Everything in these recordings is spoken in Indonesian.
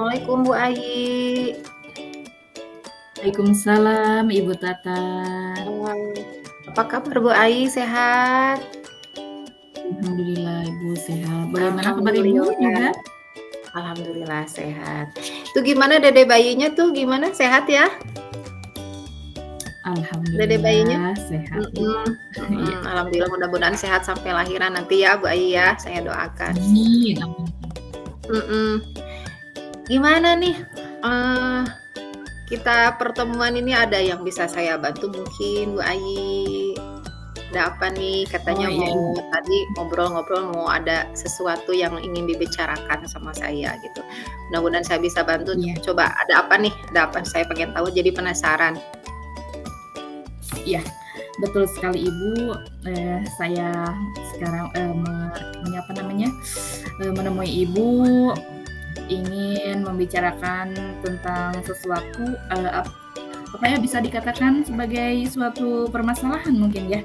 Assalamualaikum Bu Ayi. Waalaikumsalam Ibu Tata. Apa kabar Bu Ayi, sehat? Alhamdulillah Ibu sehat. Bagaimana kabar Ibu Alhamdulillah. juga? Alhamdulillah sehat. Itu gimana dede bayinya tuh gimana, sehat ya? Dede bayinya? Alhamdulillah sehat Bu. Iya. Alhamdulillah mudah-mudahan sehat sampai lahiran nanti ya Bu Ayi ya, saya doakan. Amin, amin. Mhm. Gimana nih, kita pertemuan ini ada yang bisa saya bantu mungkin Bu Ayi? Ada apa nih? Katanya Oh iya mau Ibu. tadi ngobrol-ngobrol mau ada sesuatu yang ingin dibicarakan sama saya gitu. Mudah-mudahan saya bisa bantu. Iya, Coba ada apa nih? Ada apa? Saya pengen tahu jadi penasaran. iya. Betul sekali Ibu. Saya sekarang menemui Ibu ingin membicarakan tentang sesuatu apa ya bisa dikatakan sebagai suatu permasalahan mungkin ya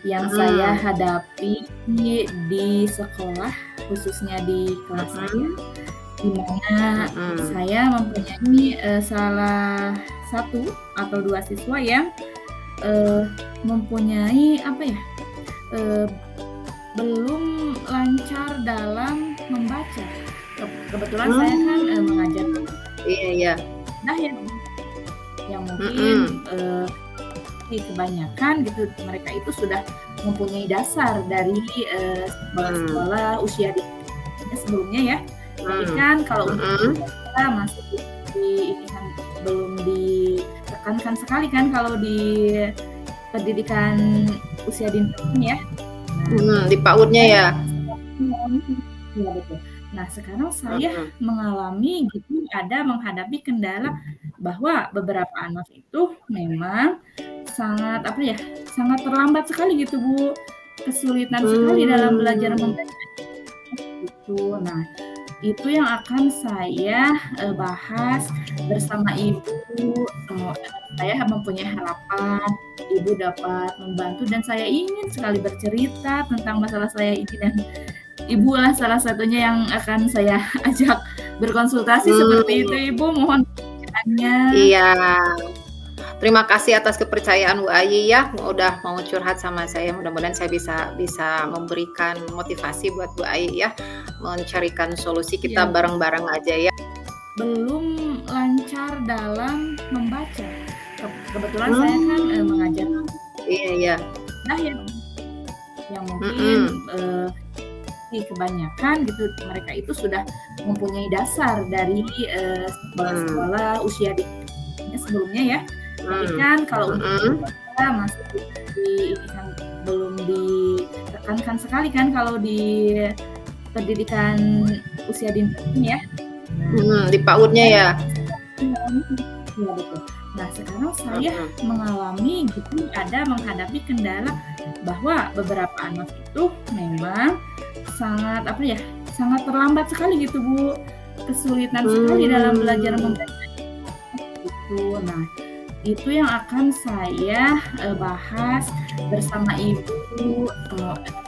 yang saya hadapi di sekolah, khususnya di kelas saya, di mana saya mempunyai salah satu atau dua siswa yang mempunyai belum lancar dalam membaca. Kebetulan saya kan mengajar Iya. yang mungkin kebanyakan gitu mereka itu sudah mempunyai dasar dari sekolah usia sebelumnya ya. Tapi kan kalau untuk kita masih ini kan belum ditekankan sekali kan kalau di pendidikan usia dini ya. Di PAUD-nya ya. Iya betul. Nah sekarang saya menghadapi kendala bahwa beberapa anak itu memang sangat terlambat sekali gitu Bu, kesulitan sekali dalam belajar membaca gitu. Nah itu yang akan saya bahas bersama Ibu. Saya mempunyai harapan Ibu dapat membantu dan saya ingin sekali bercerita tentang masalah saya ini dan Ibu lah salah satunya yang akan saya ajak berkonsultasi seperti itu Ibu, mohon perhatiannya. Iya. Terima kasih atas kepercayaan Bu Ayi ya, udah mau curhat sama saya. Mudah-mudahan saya bisa memberikan motivasi buat Bu Ayi ya, mencarikan solusi kita Iya. bareng-bareng aja ya. Belum lancar dalam membaca. Kebetulan saya kan mengajar Iya. yang mungkin kebanyakan gitu mereka itu sudah mempunyai dasar dari sekolah usia dini sebelumnya ya. Tapi kan kalau untuk kita masih ini kan belum ditekankan sekali kan kalau di pendidikan usia dini ya. Di PAUD-nya ya. Iya betul. Nah sekarang saya menghadapi kendala bahwa beberapa anak itu memang sangat terlambat sekali gitu Bu, kesulitan sekali dalam belajar membaca gitu. Nah itu yang akan saya bahas bersama Ibu.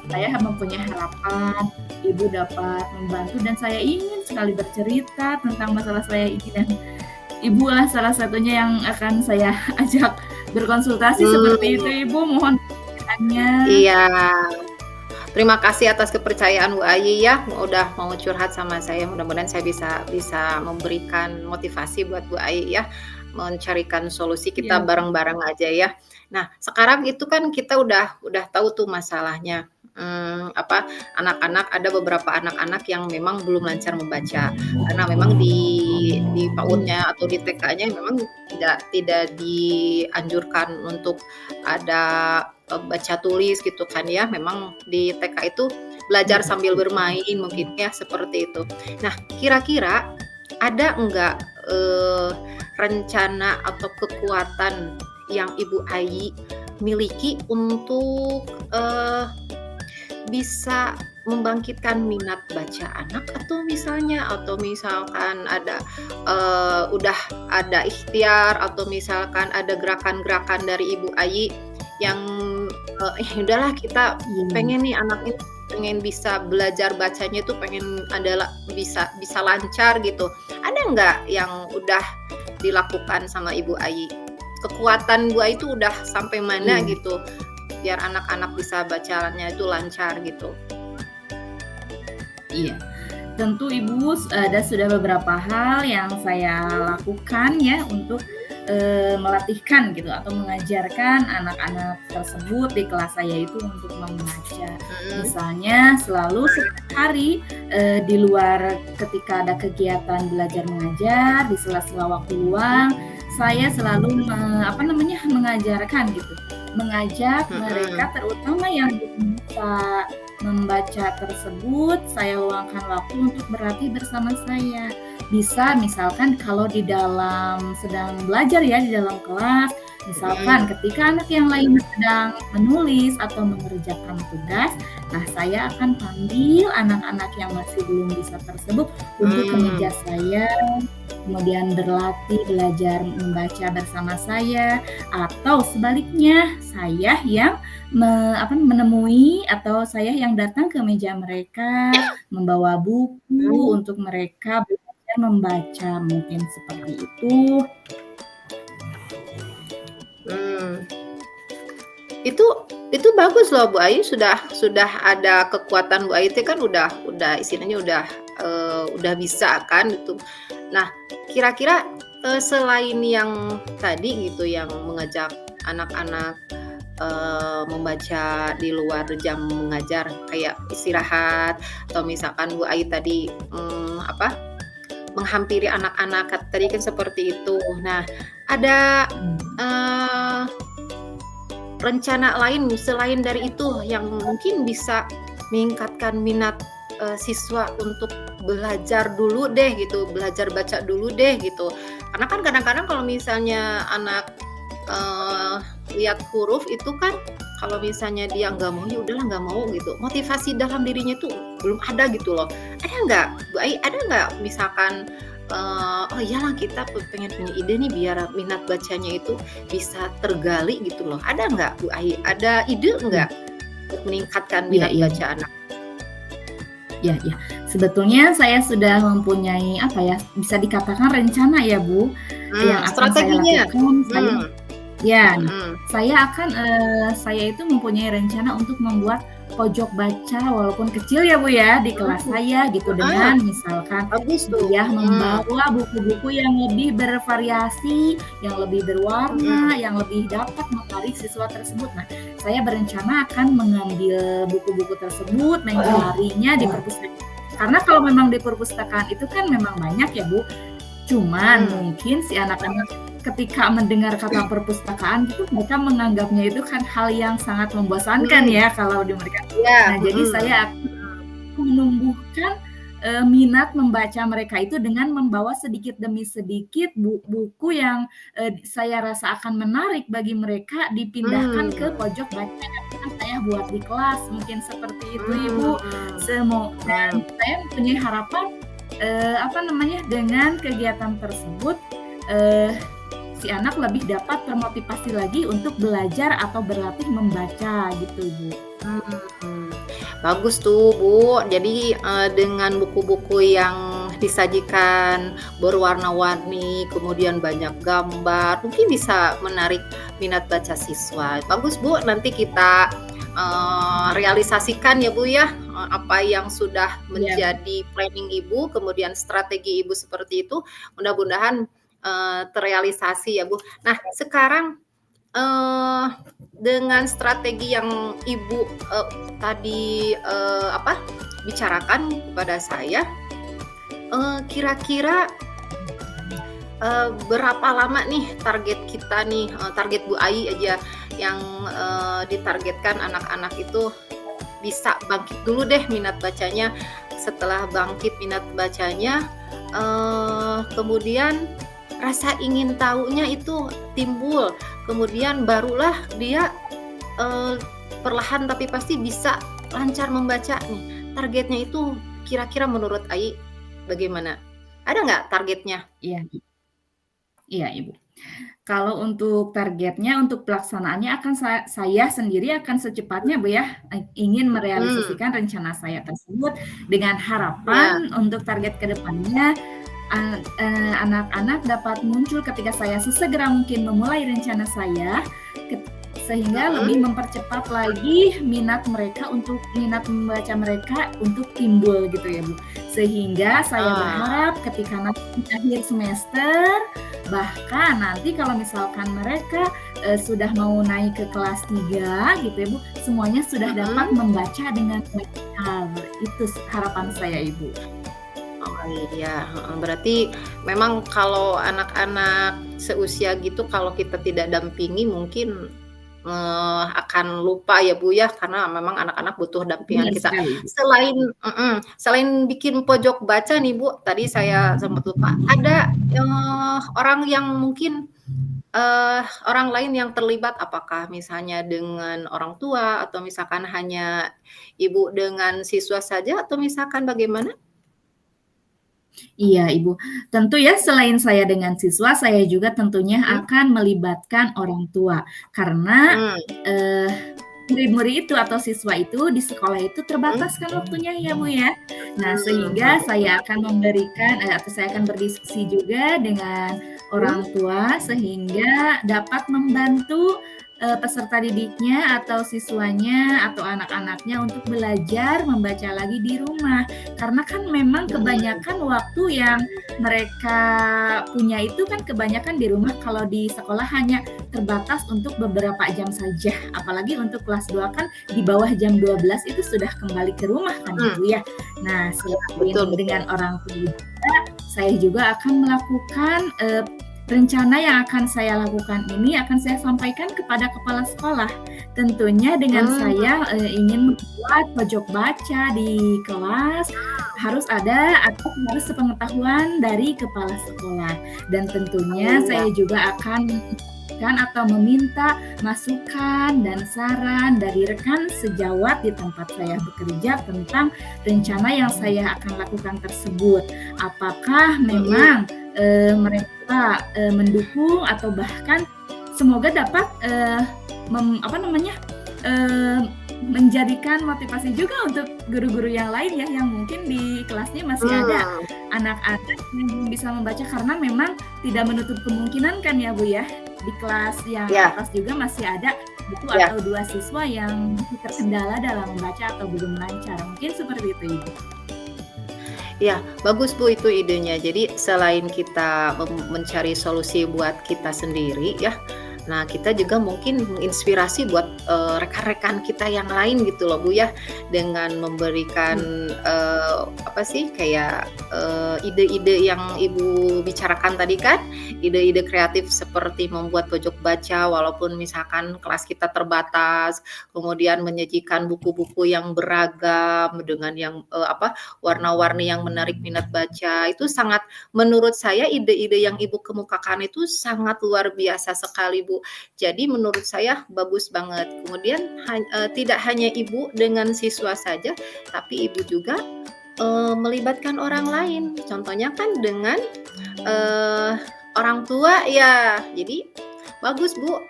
Saya mempunyai harapan Ibu dapat membantu dan saya ingin sekali bercerita tentang masalah saya ini dan Ibu lah salah satunya yang akan saya ajak berkonsultasi seperti itu Ibu, mohon perhatiannya. Iya. Terima kasih atas kepercayaan Bu Ayi ya, udah mau curhat sama saya. Mudah-mudahan saya bisa memberikan motivasi buat Bu Ayi ya, mencarikan solusi kita Iya. bareng-bareng aja ya. Nah, sekarang itu kan kita udah tahu tuh masalahnya. Anak-anak ada beberapa anak-anak yang memang belum lancar membaca. Karena memang di PAUD-nya atau di TK-nya memang tidak dianjurkan untuk ada baca tulis gitu kan ya. Memang di TK itu belajar sambil bermain mungkin ya, seperti itu. Nah, kira-kira ada enggak rencana atau kekuatan yang Ibu Ayi miliki untuk bisa membangkitkan minat baca anak atau misalkan ada udah ada ikhtiar atau misalkan ada gerakan-gerakan dari Ibu Ayi yang udahlah kita pengen nih anak ini pengen bisa belajar bacanya itu pengen adalah bisa bisa lancar gitu. Ada nggak yang udah dilakukan sama Ibu Ai? Kekuatan Bu Ai itu udah sampai mana Iya. gitu, biar anak-anak bisa bacanya itu lancar gitu? Iya, tentu Ibu ada sudah beberapa hal yang saya lakukan ya untuk, melatihkan gitu atau mengajarkan anak-anak tersebut di kelas saya itu untuk membaca. Mhm. Misalnya selalu setiap hari, di luar ketika ada kegiatan belajar mengajar, di sela-sela waktu luang, saya selalu mengajarkan gitu, mengajak Mhm. mereka terutama yang belum bisa membaca tersebut, saya luangkan waktu untuk berlatih bersama saya. Bisa misalkan kalau di dalam sedang belajar ya, di dalam kelas, misalkan Mhm. ketika anak yang lain sedang menulis atau mengerjakan tugas, nah saya akan panggil anak-anak yang masih belum bisa tersebut untuk ke Mmm. meja saya, kemudian berlatih belajar membaca bersama saya, atau sebaliknya saya yang menemui atau saya yang datang ke meja mereka, membawa buku Mmm. untuk mereka belajar membaca, mungkin seperti itu. Mmm. Itu bagus loh Bu Ayu sudah ada kekuatan Bu Ayu itu kan udah istilahnya udah bisa kan gitu. Nah kira-kira, selain yang tadi gitu yang mengajak anak-anak, membaca di luar jam mengajar kayak istirahat atau misalkan Bu Ayu tadi, menghampiri anak-anak tadi kan seperti itu. Nah ada, Mhm. eee rencana lain selain dari itu yang mungkin bisa meningkatkan minat, siswa untuk belajar dulu deh gitu, belajar baca dulu deh gitu. Karena kan kadang-kadang kalau misalnya anak, eee, lihat huruf itu kan kalau misalnya dia nggak mau, ya udahlah nggak mau gitu. Motivasi dalam dirinya tuh belum ada gitu loh. Ada nggak, Bu Ai, ada nggak misalkan, oh iyalah kita pengen punya ide nih biar minat bacanya itu bisa tergali gitu loh. Ada nggak Bu Ai? Ada ide Iya. nggak untuk meningkatkan Iya minat iya. baca anak? Iya iya. Sebetulnya saya sudah mempunyai, apa ya, bisa dikatakan rencana ya, Bu, yang akan saya Strateginya? lakukan. Mmm. Ya, nah, Mhm. saya itu mempunyai rencana untuk membuat pojok baca walaupun kecil ya, Bu, ya, di kelas Mhm. saya gitu, Heeh, dengan misalkan bagus tuh. dia Mhm. membawa buku-buku yang lebih bervariasi, yang lebih berwarna, Mhm. yang lebih dapat menarik siswa tersebut. Nah, saya berencana akan mengambil buku-buku tersebut, mencarinya di perpustakaan. Karena kalau memang di perpustakaan itu kan memang banyak ya, Bu. Cuman Mmm. mungkin si anak-anak ketika mendengar kata perpustakaan gitu, mereka menganggapnya itu kan hal yang sangat membosankan Mhm. ya kalau di mereka. Iya, Nah, jadi mhm. saya akan menumbuhkan, minat membaca mereka itu dengan membawa sedikit demi sedikit buku yang, saya rasa akan menarik bagi mereka dipindahkan ke Mmm. pojok baca yang akan saya buat di kelas, mungkin seperti itu, Ibu. Mmm. Dan Mmm. saya mempunyai harapan, dengan kegiatan tersebut, si anak lebih dapat termotivasi lagi untuk belajar atau berlatih membaca gitu, Bu. Mmm. Bagus tuh, Bu. Jadi, dengan buku-buku yang disajikan berwarna-warni, kemudian banyak gambar, mungkin bisa menarik minat baca siswa. Bagus, Bu, nanti kita, realisasikan ya, Bu, ya, apa yang sudah Iya, Bu. menjadi planning Ibu, kemudian strategi Ibu seperti itu, mudah-mudahan, terrealisasi ya, Bu. Nah, sekarang Eee, dengan strategi yang Ibu, tadi, bicarakan kepada saya, kira-kira, berapa lama nih target kita nih, target Bu Ai aja yang, ditargetkan anak-anak itu bisa bangkit dulu deh minat bacanya. Setelah bangkit minat bacanya, kemudian rasa ingin tahunya itu timbul, kemudian barulah dia, eee, perlahan tapi pasti bisa lancar membaca nih. Targetnya itu kira-kira menurut Ai bagaimana? Ada nggak targetnya? Iya iya, Ibu. Kalau untuk targetnya, untuk pelaksanaannya akan saya sendiri akan secepatnya Bu ya, ingin Mhm, merealisasikan rencana saya tersebut dengan iya, harapan untuk target ke depannya anak-anak dapat muncul ketika saya sesegera mungkin memulai rencana saya, ket sehingga lebih mhm, mempercepat lagi minat membaca mereka untuk timbul gitu ya, Bu. Sehingga saya ah, berharap ketika nanti di akhir semester, bahkan nanti kalau misalkan mereka, sudah mau naik ke kelas 3 gitu ya, Bu, semuanya sudah dapat mhm. membaca dengan lancar. Itu harapan saya, Ibu. Oh iya, heeh, berarti memang kalau anak-anak seusia gitu kalau kita tidak dampingi mungkin, akan lupa ya, Bu, ya, karena memang anak-anak butuh dampingan Benar kita. sekali, Ibu. Selain bikin pojok baca nih, Bu, tadi saya sempat lupa, ada, orang yang mungkin, orang lain yang terlibat, apakah misalnya dengan orang tua atau misalkan hanya Ibu dengan siswa saja atau misalkan bagaimana? Iya, Ibu. Tentu ya selain saya dengan siswa, saya juga tentunya Mhm, akan melibatkan orang tua. Karena, mmm. eee, murid-murid itu atau siswa itu di sekolah itu Mhm, terbatas kan waktunya ya, Bu, ya. Nah, mhm, sehingga saya akan memberikan atau saya akan berdiskusi juga dengan mhm, orang tua sehingga dapat membantu, peserta didiknya atau siswanya atau anak-anaknya untuk belajar membaca lagi di rumah. Karena kan memang mhm, kebanyakan waktu yang mereka punya itu kan kebanyakan di rumah, kalau di sekolah hanya terbatas untuk beberapa jam saja. Apalagi untuk kelas 2 kan di bawah jam 12 itu sudah kembali ke rumah kan ya, mhm, Bu, ya. Nah, iya, betul selain betul. dengan orang tua juga, saya juga akan melakukan, rencana yang akan saya lakukan ini akan saya sampaikan kepada kepala sekolah. Tentunya dengan Mmm, saya, ingin membuat pojok baca di kelas, harus ada atau harus sepengetahuan dari kepala sekolah. Dan oh tentunya iya, saya juga akan atau meminta masukan dan saran dari rekan sejawat di tempat saya bekerja tentang rencana yang saya akan lakukan tersebut. Apakah mhm, memang, mereka, mendukung atau bahkan semoga dapat, apa namanya, eee, menjadikan motivasi juga untuk guru-guru yang lain ya, yang mungkin di kelasnya masih ada mmm, anak-anak yang belum bisa membaca karena memang tidak menutup kemungkinan kan ya, Bu, ya, di kelas yang iya atas juga masih ada 1 iya atau 2 siswa yang masih terkendala dalam membaca atau belum lancar, mungkin seperti itu, Ibu. iya, bagus Bu itu idenya. Jadi selain kita mencari solusi buat kita sendiri ya, nah kita juga mungkin menginspirasi buat, rekan-rekan kita yang lain gitu loh Bu ya, dengan memberikan, Iya, apa sih, kayak, ide-ide yang Ibu bicarakan tadi kan, ide-ide kreatif seperti membuat pojok baca walaupun misalkan kelas kita terbatas, kemudian menyajikan buku-buku yang beragam dengan yang, apa, warna-warni yang menarik minat baca, itu sangat menurut saya ide-ide yang Ibu kemukakan itu sangat luar biasa sekali, Bu. Jadi menurut saya bagus banget. Kemudian tidak hanya Ibu dengan siswa saja, tapi Ibu juga, melibatkan orang lain. Contohnya kan dengan, eee, orang tua ya. Jadi bagus, Bu.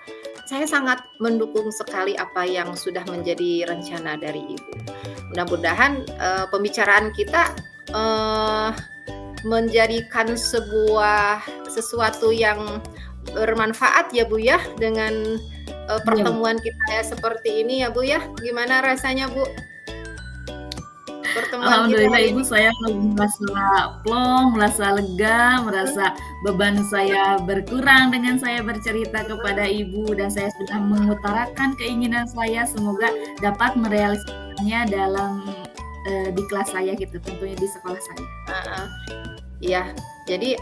Saya sangat mendukung sekali apa yang sudah menjadi rencana dari Ibu. Mudah-mudahan, pembicaraan kita, eee, menjadikan sesuatu yang bermanfaat ya, Bu, ya, dengan, iya. pertemuan kita ya seperti ini ya, Bu, ya. Gimana rasanya, Bu, pertemuan kita Alhamdulillah hari Ibu ini? saya merasa plong, merasa lega, merasa beban saya berkurang dengan saya bercerita kepada Ibu dan saya sudah mengutarakan keinginan saya semoga dapat merealisasikannya dalam, di kelas saya gitu, tentunya di sekolah saya. Heeh. Iya, jadi,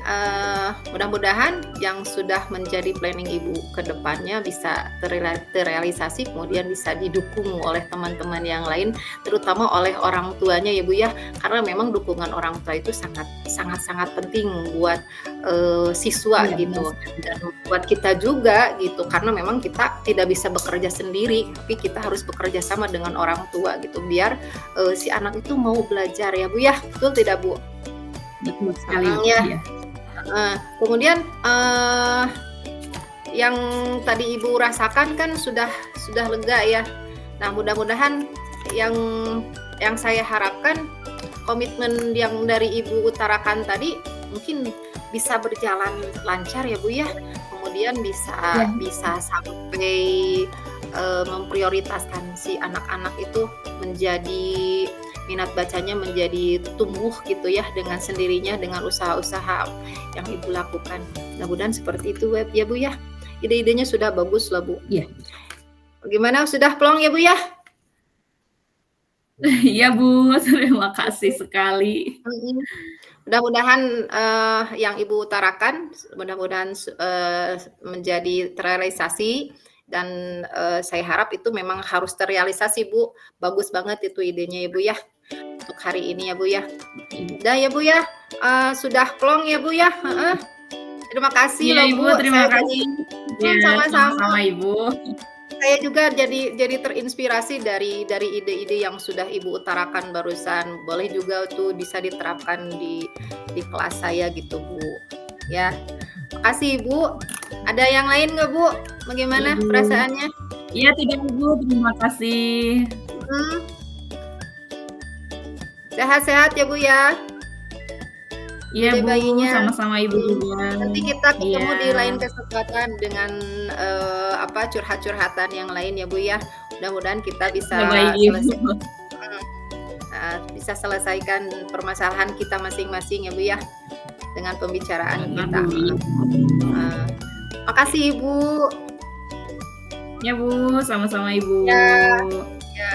mudah-mudahan yang sudah menjadi planning Ibu ke depannya bisa terrealisasi, kemudian bisa didukung oleh teman-teman yang lain, terutama oleh orang tuanya ya, Bu, ya. Karena memang dukungan orang tua itu sangat sangat sangat penting buat, siswa Iya benar gitu, sekali. dan buat kita juga gitu, karena memang kita tidak bisa bekerja sendiri, tapi kita harus bekerja sama dengan orang tua gitu, biar, si anak itu mau belajar ya, Bu, ya. Betul tidak, Bu? Betul sekali Mhm, Ibu, iya, iya. heeh. Kemudian, yang tadi Ibu rasakan kan sudah lega ya. Nah, mudah-mudahan yang saya harapkan komitmen yang dari Ibu utarakan tadi mungkin bisa berjalan lancar ya Bu ya. Kemudian Iya, bisa sampai memprioritaskan si anak-anak itu menjadi minat bacanya menjadi tumbuh gitu ya dengan sendirinya dengan usaha-usaha yang Ibu lakukan. Mudah-mudahan seperti itu ya Bu ya. Ide-idenya sudah bagus lah Bu. iya. Bagaimana sudah plong ya Bu ya? Iya, Bu, terima kasih sekali. Mhm. Mudah-mudahan, yang Ibu utarakan mudah-mudahan menjadi terrealisasi dan, saya harap itu memang harus terrealisasi, Bu. Bagus banget itu idenya ya, Bu, ya, untuk hari ini ya, Bu, ya. Iya. Udah ya, Bu, ya, sudah plong ya, Bu, ya? Heeh. Terima kasih Iya, loh, Ibu, Bu, terima saya kasih. Iya, sama-sama. sama-sama, Ibu. Saya juga jadi terinspirasi dari ide-ide yang sudah Ibu utarakan barusan. Boleh juga tuh bisa diterapkan di kelas saya gitu, Bu. Ya, makasih Ibu. Ada yang lain nggak, Bu? Iya, Bagaimana Bu. perasaannya? Iya, tidak, Ibu, terima kasih. Mhm. Sehat-sehat ya, Bu, ya. Iya, Dede Bu, bayinya. sama-sama Ibu juga. Nanti kita Iya. ketemu di lain kesempatan dengan, curhat-curhatan yang lain ya, Bu, ya. Mudah-mudahan kita Iya, baik, Ibu. bisa selesaikan permasalahan kita masing-masing ya, Bu, ya, dengan pembicaraan kita, Aduh, iya. heeh. Makasih Ibu. Iya, Bu, sama-sama Ibu. Ya, ya.